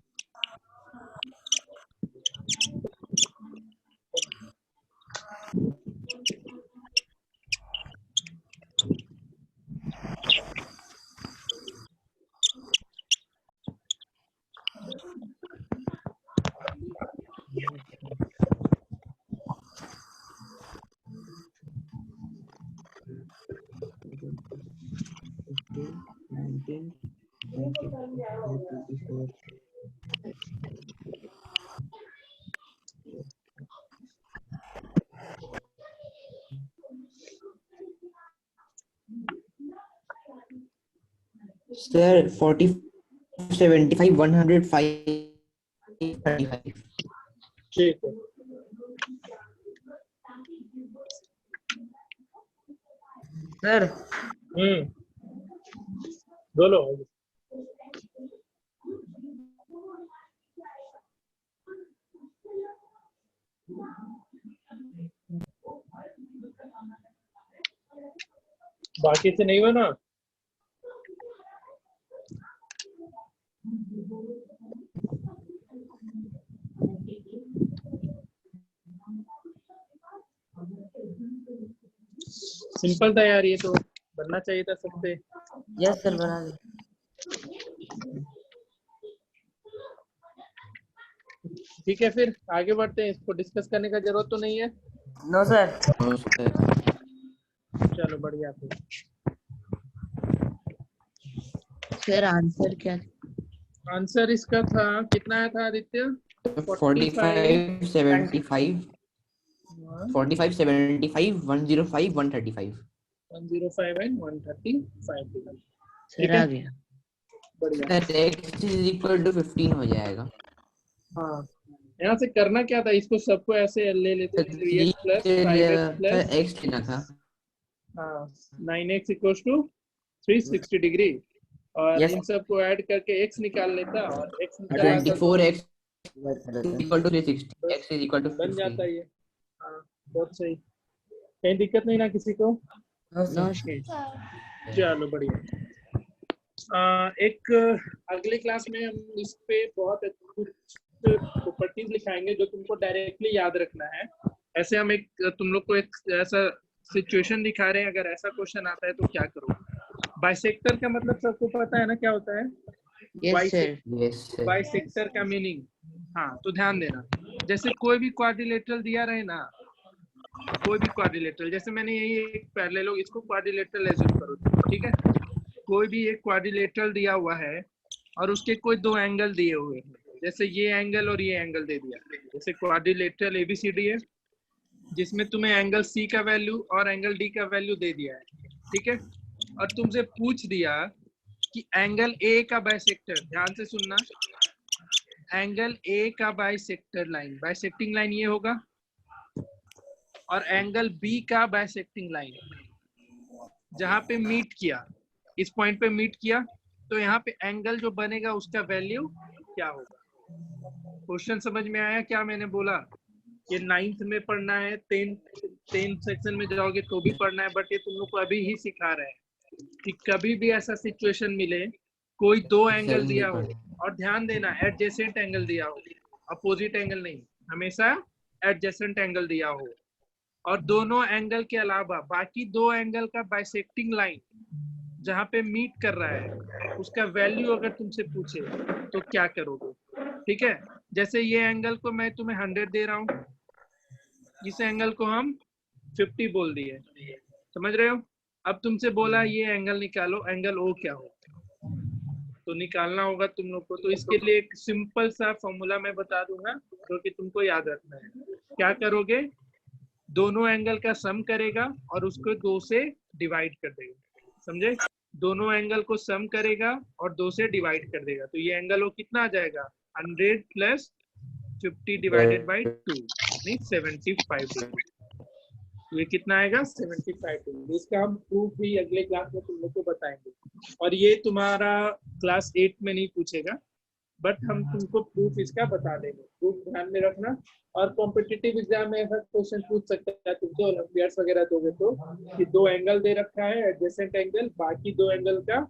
Sir, 40, 75, 105, 35. ठीक है, सर बोलो। बाकी से नहीं बना? सिंपल था यार, ये तो बनना चाहिए था सबसे। यस सर, बना दे। ठीक है, फिर आगे बढ़ते हैं। इसको डिस्कस करने का जरूरत तो नहीं है? No sir. चलो बढ़िया। सर आंसर क्या? आंसर इसका था, कितना आया था आदित्य? 45, 75, 45, 75, 105, 135. 105 and 135। सर आ गया। बढ़िया। Sir, x is equal to 15 हो जाएगा। हाँ, यहाँ से करना क्या था, इसको सबको ऐसे ले लेते थे, 3x plus 5x plus x लेना था। हाँ 9x equals to 360 डिग्री, और Yes. इन सबको ऐड करके x निकाल लेता, और x निकाला 24x is equal to 360, x is equal to बन 15. जाता है ये। हाँ बहुत सही, कहीं दिक्कत नहीं ना किसी को? No sir. चलो बढ़िया। एक अगले क्लास में हम इस पे बहुत कुछ प्रॉपर्टीज लिखाएंगे जो तुमको डायरेक्टली याद रखना है। ऐसे हम एक तुम लोग को एक ऐसा सिचुएशन दिखा रहे हैं, अगर ऐसा क्वेश्चन आता है तो क्या करो। बाइसेक्टर का मतलब सबको पता है ना क्या होता है? Yes sir. Yes, sir. Bisector का मीनिंग, हाँ तो ध्यान देना। जैसे कोई भी क्वाड्रिलेटरल दिया रहे ना, कोई भी क्वाड्रिलेटरल, जैसे मैंने यही एक पैरेलल, इसको क्वाड्रिलेटरल एज्यूम करो, ठीक है? कोई भी एक क्वाड्रिलेटरल दिया हुआ है और उसके कोई दो एंगल दिए हुए हैं, जैसे ये एंगल और ये एंगल दे दिया। जैसे क्वाड्रिलेटरल एबीसीडी है जिसमें तुम्हें एंगल सी का वैल्यू और एंगल डी का वैल्यू दे दिया है, ठीक है? और तुमसे पूछ दिया कि एंगल ए का बाइसेक्टर, ध्यान से सुनना, एंगल ए का बाइसेक्टर लाइन, बाइसेक्टिंग लाइन ये होगा, और एंगल बी का बाइसेक्टिंग लाइन जहां पे मीट किया, इस पॉइंट पे मीट किया, तो यहाँ पे एंगल जो बनेगा उसका वैल्यू क्या होगा। क्वेश्चन समझ में आया क्या मैंने बोला? ये 9th में पढ़ना है, 10th सेक्शन में जाओगे तो भी पढ़ना है, बट ये तुम लोग को अभी ही सिखा रहे हैं कि कभी भी ऐसा सिचुएशन मिले, कोई दो एंगल दिया हो, और ध्यान देना एडजेसेंट एंगल दिया हो, अपोजिट एंगल नहीं, हमेशा एडजेसेंट एंगल दिया हो, और दोनों एंगल के अलावा बाकी दो एंगल का बाइसेक्टिंग लाइन जहां पे मीट कर रहा है उसका वैल्यू अगर तुमसे पूछे तो क्या करोगे? ठीक है, जैसे ये एंगल को मैं तुम्हें 100 दे रहा हूँ, इस एंगल को हम 50 बोल दिए, समझ रहे हो? अब तुमसे बोला ये एंगल निकालो, एंगल ओ क्या हो, तो निकालना होगा तुम लोग को। तो इसके लिए एक सिंपल सा फॉर्मूला मैं बता दूंगा जो कि तुमको याद रखना है। क्या करोगे? दोनों एंगल का सम करेगा और उसको 2 से डिवाइड कर देगा, समझे? दोनों एंगल को सम करेगा और 2 से डिवाइड कर देगा, तो ये एंगल वो कितना आ जाएगा? 100 प्लस 50 डिवाइडेड बाई 2 यानी 75 डिग्री। ये कितना आएगा? 75 डिग्री। इसका हम प्रूफ भी अगले क्लास में तुम लोग को बताएंगे, और ये तुम्हारा क्लास 8 में नहीं पूछेगा, बट हम तुमको प्रूफ इसका बता देंगे, प्रूफ ध्यान में रखना। और कॉम्पिटिटिव एग्जाम में ऐसा क्वेश्चन पूछ सकता है तुमको, ओलंपियाड्स वगैरह दोगे तो, कि दो एंगल दे रखा है एडजेसेंट एंगल, बाकी दो एंगल का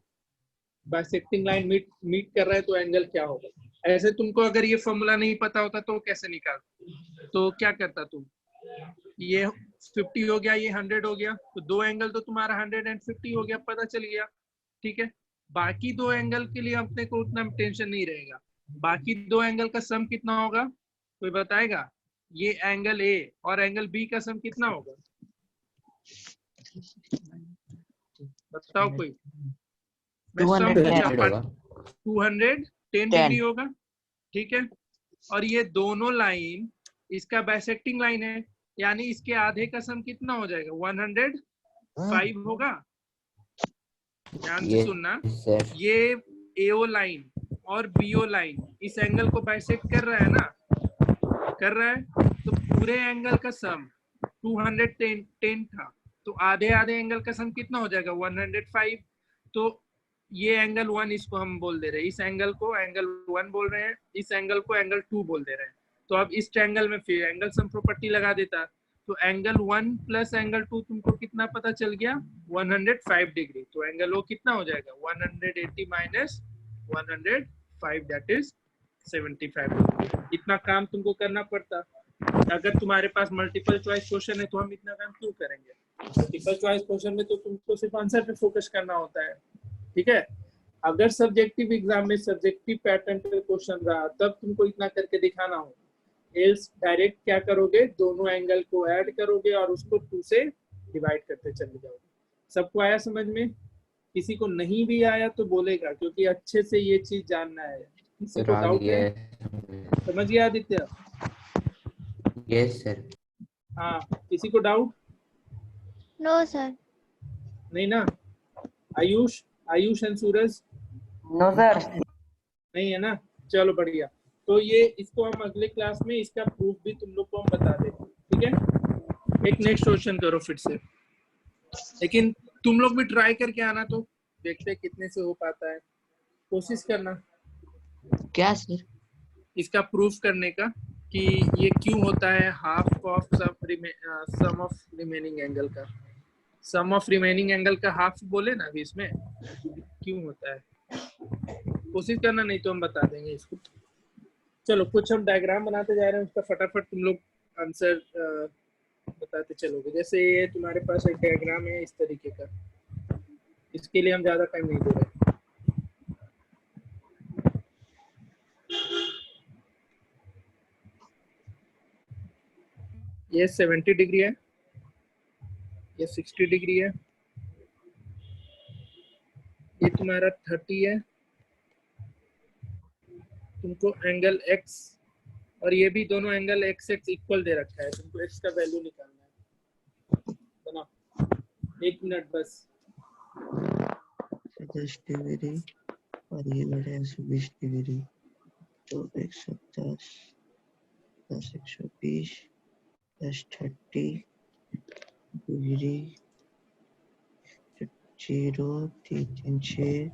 बाइसेक्टिंग लाइन मीट कर रहा है, तो एंगल क्या होगा। ऐसे तुमको अगर ये फॉर्मूला नहीं पता होता तो कैसे निकाल, तो क्या करता तुम, ये 50 हो गया, ये 100 हो गया, तो दो एंगल तो तुम्हारा 150 हो गया, पता चल गया, ठीक है। बाकी दो एंगल के लिए अपने को उतना टेंशन नहीं रहेगा, बाकी दो एंगल का सम कितना होगा कोई बताएगा? ये एंगल ए और एंगल बी का सम कितना होगा, बताओ कोई? 210 डिग्री होगा, ठीक है। और ये दोनों लाइन इसका बाइसेक्टिंग लाइन है, यानी इसके आधे का सम कितना हो जाएगा? 105 होगा। ध्यान से सुनना, ये एओ लाइन और बीओ लाइन इस एंगल को बाइसेक्ट कर रहा है ना, कर रहा है, तो पूरे एंगल का सम 210 था, तो आधे आधे एंगल का सम कितना हो जाएगा? 105। तो ये एंगल 1 इसको हम बोल दे रहे हैं, इस एंगल को एंगल 1 बोल रहे हैं, इस एंगल को एंगल 2 बोल दे रहे हैं। तो अब इस ट्रायंगल में फिर एंगल सम प्रॉपर्टी लगा देता, तो एंगल 1 प्लस एंगल 2 तुमको कितना पता चल गया? 105 डिग्री। तो एंगल वो कितना हो जाएगा? 180 माइनस 105 दैट इज 75 डिग्री। इतना काम तुमको करना पड़ता। अगर तुम्हारे पास मल्टीपल चॉइस क्वेश्चन है तो हम इतना काम क्यों करेंगे? मल्टीपल चॉइस क्वेश्चन में तो तुमको सिर्फ आंसर पे फोकस करना होता है, ठीक है। अगर सब्जेक्टिव एग्जाम में सब्जेक्टिव पैटर्न पे क्वेश्चन रहा तब तुमको इतना करके दिखाना हो, एल्स डायरेक्ट क्या करोगे? दोनों एंगल को ऐड करोगे और उसको 2 से डिवाइड करते चले जाओगे। सबको आया समझ में? किसी को नहीं भी आया तो बोलेगा, क्योंकि अच्छे से ये चीज जानना है। किसी को डाउट है? समझ गया आदित्य? Yes sir. हाँ, किसी को डाउट? No sir. नहीं ना? Ayush and Suraj? No sir. नहीं है ना? चलो बढ़िया। तो ये इसको हम अगले क्लास में इसका प्रूफ भी तुम लोग को हम बता देंगे, ठीक है। एक नेक्स्ट क्वेश्चन करो फिर से, लेकिन तुम लोग भी ट्राई करके आना, तो देखते हैं कितने से हो पाता है, कोशिश करना क्या सर? इसका प्रूफ करने का कि ये क्यों होता है half of sum of remaining angle का, सम ऑफ रिमेनिंग एंगल का हाफ बोले ना अभी, इसमें क्यों होता है कोशिश करना, नहीं तो हम बता देंगे इसको। चलो कुछ हम डायग्राम बनाते जा रहे हैं, उसका फटाफट तुम लोग आंसर बताते चलोगे। जैसे ये तुम्हारे पास एक डायग्राम है इस तरीके का, इसके लिए हम ज्यादा टाइम नहीं दे रहे। ये 70 डिग्री है, ये 60 डिग्री है, ये तुम्हारा 30 है, तुमको एंगल x और ये भी दोनों एंगल x इक्वल दे रखा है, तुमको x का वैल्यू निकालना है। बना 1 मिनट बस। 10 डिग्री और ये बढ़े 120 डिग्री, तो 110 plus 120 plus 30 degree, 0 3 3 6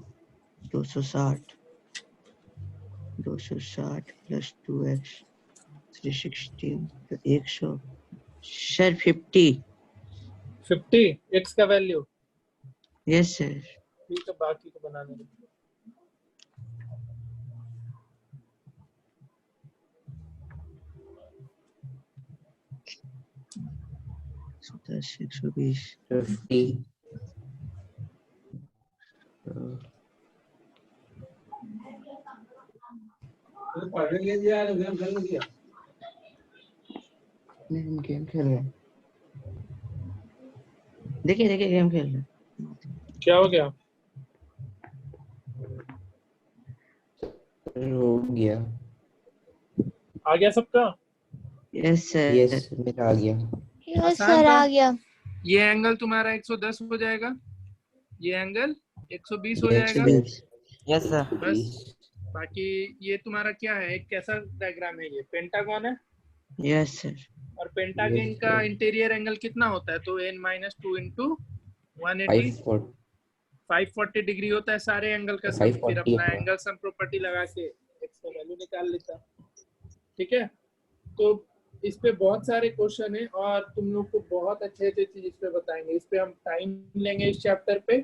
260 plus 2x 360 तो 100 सर 50 x का वैल्यू। Yes sir. ठीक है, बाकी को बनाने दो। दस 120 50 नहीं हम गेम खेल रहे हैं। देखिए गेम खेल रहे हैं। क्या हो गया? हो गया। आ गया सबका? Yes sir. यस मेरा आ गया। यस आसान सर था? आ गया। ये एंगल तुम्हारा 110 हो जाएगा, ये एंगल 120 हो जाएगा। 120 यस सर। बस बाकी ये तुम्हारा क्या है, एक कैसा डायग्राम है, ये पेंटागन है। Yes sir. और पेंटागन Yes, का sir. इंटीरियर एंगल कितना होता है? तो n-2 इंटू 180 540 डिग्री होता है सारे एंगल का सम। फिर 540 अपना होगा। एंगल सम प्रॉपर्टी लगा के x का वैल्यू निकाल लेता। ठीक है, तो इस पे बहुत सारे क्वेश्चन है और तुम लोग को बहुत अच्छे चीज इस पे बताएंगे। इस पे हम टाइम लेंगे इस चैप्टर पे,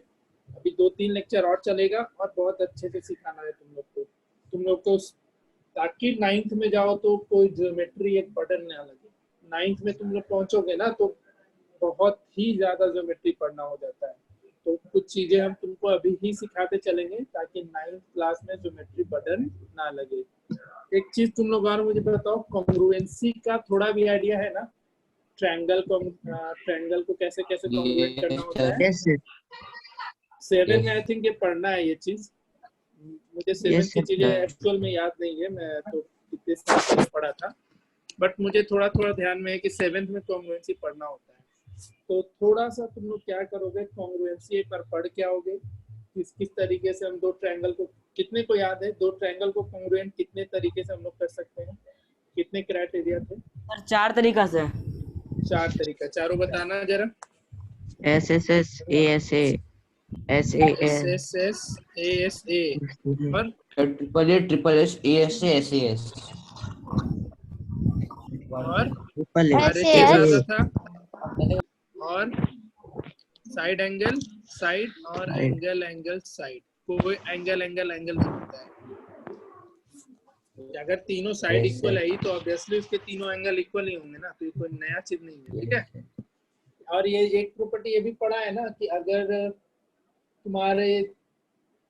अभी 2-3 लेक्चर और चलेगा और बहुत अच्छे से सिखाना है तुम लोग को ताकि 9th में जाओ तो कोई ज्योमेट्री एक बर्डन ना लगे। 9th में तुम लोग पहुंचोगे ना तो बहुत ही ज्यादा ज्योमेट्री पढ़ना हो जाता है। तो कुछ चीजें हम तुमको अभी ही सिखाते चलेंगे ताकि 9th क्लास में ज्योमेट्री बर्डन ना लगे। एक चीज तुम लोग और मुझे बताओ, कॉन्ग्रुएंसी का थोड़ा भी आइडिया है ना? ट्रायंगल को कैसे कैसे कॉन्ग्रुएंट करना होता है? Yes sir. 7 में आई थिंक ये पढ़ना है ये चीज। मुझे 7 की चीजें sir. एक्चुअल में याद नहीं है, मैं तो कितने साल पहले पढ़ा था, बट मुझे थोड़ा थोड़ा ध्यान में है कि 7th में कॉन्ग्रुएंसी पढ़ना होता है। तो थोड़ा सा तुम लोग क्या करोगे, कॉन्ग्रुएंसी एक बार पढ़ के आओगे किस तरीके से हम दो ट्रायंगल को, कितने को याद है दो ट्रायंगल को कॉन्ग्रुएंट कितने तरीके से हम लोग कर सकते हैं? कितने क्राइटेरिया थे? सर 4 तरीका से। 4 तरीका, चारों बताना जरा। SSS ASA SAS ASA और ट्रिपल एस ASA और SAS ज़्यादा था, और साइड एंगल साइड और एंगल साइड। कोई एंगल नहीं होता है। अगर तीनों साइड Yes, इक्वल sir. है तो ऑब्वियसली उसके तीनों एंगल इक्वल ही होंगे ना, तो ये कोई नया चीज नहीं है। ठीक है, और ये एक प्रॉपर्टी ये भी पढ़ा है ना कि अगर तुम्हारे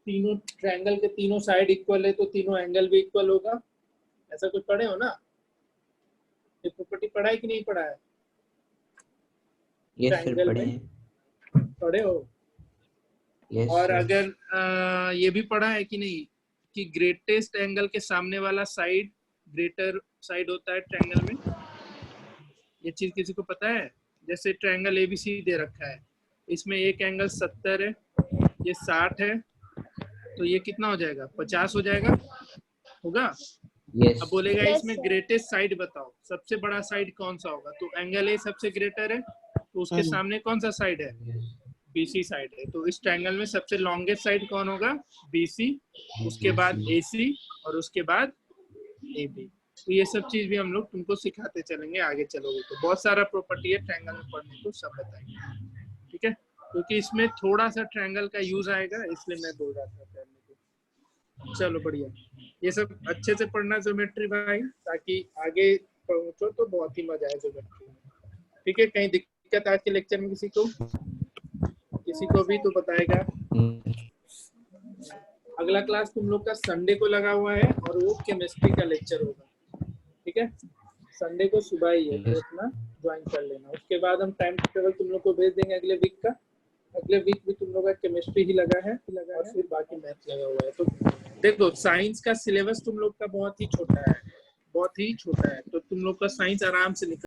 तीनों ट्रायंगल के तीनों साइड इक्वल है तो तीनों एंगल भी इक्वल होगा। ऐसा कुछ पढ़े हो ना? ये प्रॉपर्टी पढ़ा है कि नहीं पढ़ा है? यस सर Triangle पढ़े में? हैं। पढ़े हो? यस और सर। अगर ये भी पढ़ा है कि नहीं कि ग्रेटेस्ट एंगल के सामने वाला साइड ग्रेटर साइड होता है ट्रायंगल में? ये चीज किसी को पता है? जैसे ट्रायंगल ABC दे रखा है, इसमें एक एंगल 70 है, ये 60 है, तो ये कितना हो जाएगा? 50 हो जाएगा, होगा? यस अब बोलेगा Yes, इसमें sir. ग्रेटेस्ट साइड बताओ, सबसे बड़ा साइड कौन सा होगा? तो एंगल A सबसे ग्रेटर है, तो उसके सामने कौन सा साइड है? BC साइड है। तो इस ट्रायंगल में सबसे लॉन्गेस्ट साइड कौन होगा? BC, उसके बाद AC और उसके बाद AB। तो ये सब चीज भी हम लोग तुमको सिखाते चलेंगे आगे चलोगे तो। बहुत सारा प्रॉपर्टी है ट्रायंगल में पढ़ने को, सब बताएंगे। ठीक है, क्योंकि इसमें थोड़ा सा ट्रायंगल का यूज आएगा इसलिए मैं बोल रहा था पहले को। चलो बढ़िया, ये सब अच्छे से पढ़ना ज्योमेट्री भाई, ताकि आगे पहुंचो तो बहुत ही मजा आए ज्योमेट्री में। ठीक है, कहीं दिक्कत आज के लेक्चर में किसी को भी तो बताएगा। अगला क्लास तुम लोग का संडे को लगा हुआ है और वो केमिस्ट्री का लेक्चर होगा। ठीक है, संडे को सुबह ही है, तो अपना ज्वाइन कर लेना। उसके बाद हम टाइम टेबल तुम लोग को भेज देंगे अगले वीक का। अगले वीक भी तुम लोग का केमिस्ट्री ही लगा है और फिर बाकी मैथ लगा हुआ है। तो देखो साइंस का सिलेबस तुम लोग का बहुत ही छोटा है, तो तुम लोग का साइंस आराम से निकल